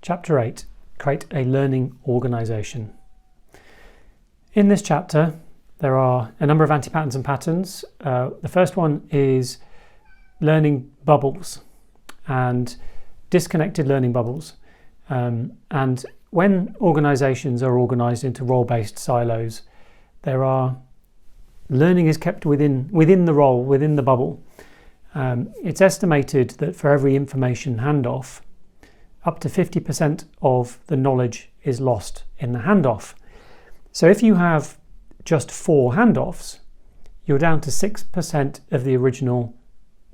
Chapter 8, Create a Learning Organisation. In this chapter, there are a number of anti-patterns and patterns. The first one is learning bubbles and disconnected learning bubbles. And when organisations are organised into role-based silos, learning is kept within the role, within the bubble. It's estimated that for every information handoff, up to 50% of the knowledge is lost in the handoff. So if you have just 4 handoffs, you're down to 6% of the original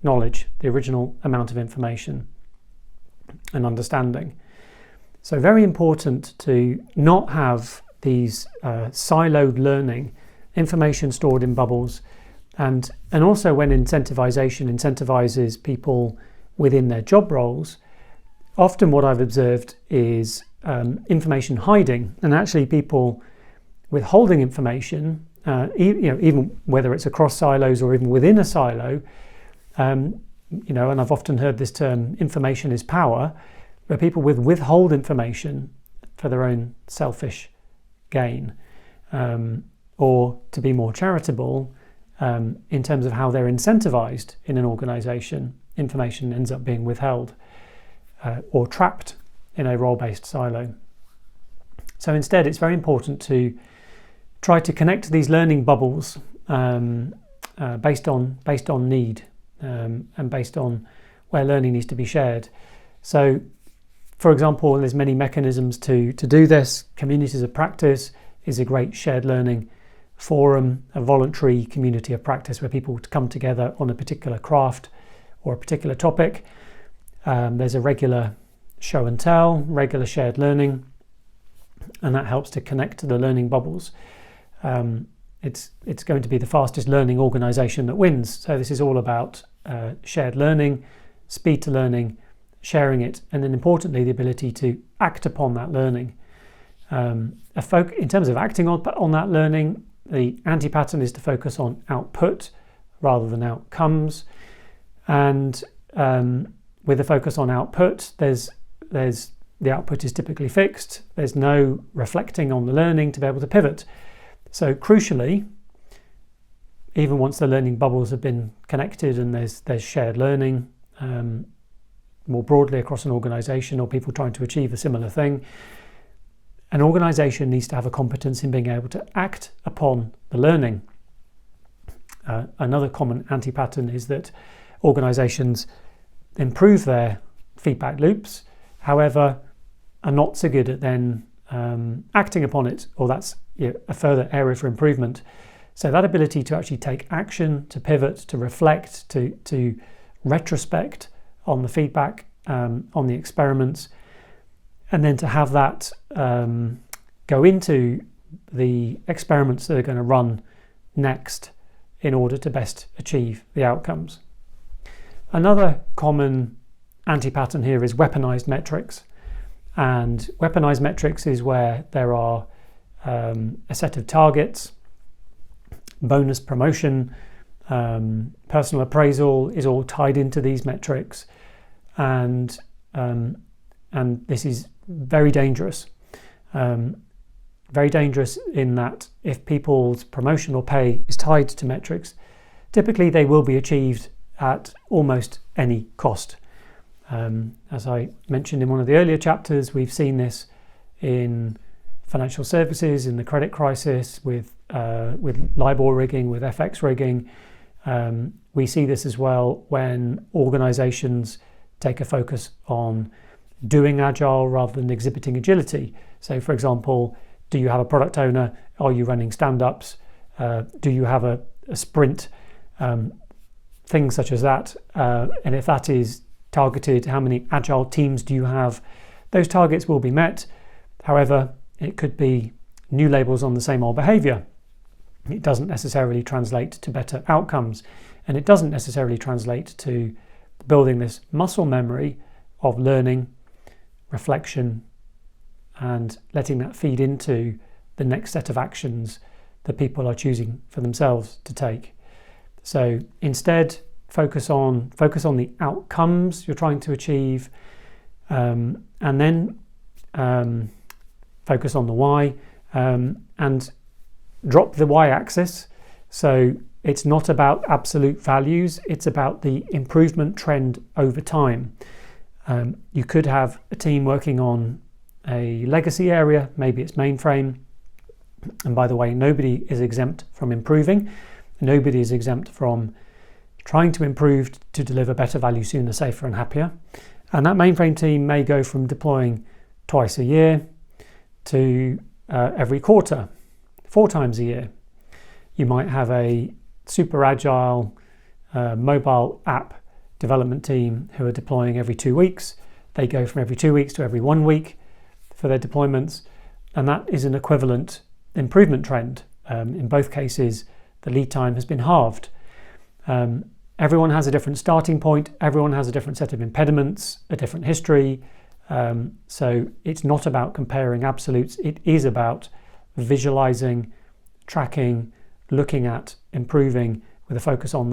knowledge, the original amount of information and understanding. So very important to not have these siloed learning, information stored in bubbles, and also when incentivization incentivizes people within their job roles, often what I've observed is information hiding, and actually people withholding information, even whether it's across silos or even within a silo, and I've often heard this term, information is power, where people withhold information for their own selfish gain, or to be more charitable, in terms of how they're incentivized in an organization, information ends up being withheld or trapped in a role-based silo. So instead, it's very important to try to connect these learning bubbles based on need and based on where learning needs to be shared. So, for example, there's many mechanisms to do this. Communities of practice is a great shared learning forum, a voluntary community of practice where people come together on a particular craft or a particular topic. There's a regular show and tell, regular shared learning, and that helps to connect to the learning bubbles. It's going to be the fastest learning organisation that wins. So this is all about shared learning, speed to learning, sharing it, and then importantly the ability to act upon that learning. In terms of acting on that learning, the anti-pattern is to focus on output rather than outcomes, and with a focus on output, there's the output is typically fixed. There's no reflecting on the learning to be able to pivot. So crucially, even once the learning bubbles have been connected and there's shared learning more broadly across an organisation or people trying to achieve a similar thing, an organisation needs to have a competence in being able to act upon the learning. Another common anti-pattern is that organisations improve their feedback loops, however, are not so good at then acting upon it, or that's a further area for improvement. So that ability to actually take action, to pivot, to reflect, to retrospect on the feedback, on the experiments, and then to have that go into the experiments that are going to run next in order to best achieve the outcomes. Another common anti-pattern here is weaponized metrics. And weaponized metrics is where there are a set of targets, bonus promotion, personal appraisal is all tied into these metrics, and this is very dangerous. Very dangerous in that if people's promotion or pay is tied to metrics, typically they will be achieved at almost any cost. As I mentioned in one of the earlier chapters, we've seen this in financial services, in the credit crisis, with LIBOR rigging, with FX rigging. We see this as well when organisations take a focus on doing agile rather than exhibiting agility. So, for example, do you have a product owner? Are you running stand-ups? Do you have a sprint? Things such as that. And if that is targeted, how many agile teams do you have? Those targets will be met. However, it could be new labels on the same old behaviour. It doesn't necessarily translate to better outcomes, and it doesn't necessarily translate to building this muscle memory of learning, reflection, and letting that feed into the next set of actions that people are choosing for themselves to take. So instead, focus on the outcomes you're trying to achieve, and then focus on the why, and drop the y-axis. So it's not about absolute values, it's about the improvement trend over time. You could have a team working on a legacy area, maybe it's mainframe. And by the way, nobody is exempt from improving. Nobody is exempt from trying to improve to deliver better value sooner, safer and happier. And that mainframe team may go from deploying twice a year to every quarter, 4 times a year. You might have a super agile mobile app development team who are deploying every 2 weeks. They go from every 2 weeks to every 1 week for their deployments. And that is an equivalent improvement trend. In both cases, the lead time has been halved. Everyone has a different starting point. Everyone has a different set of impediments, a different history. So it's not about comparing absolutes. It is about visualizing, tracking, looking at, improving with a focus on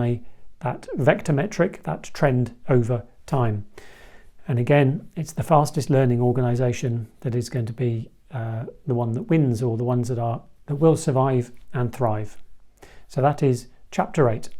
that vector metric, that trend over time. And again, it's the fastest learning organization that is going to be the one that wins, or the ones that will survive and thrive. So that is chapter 8.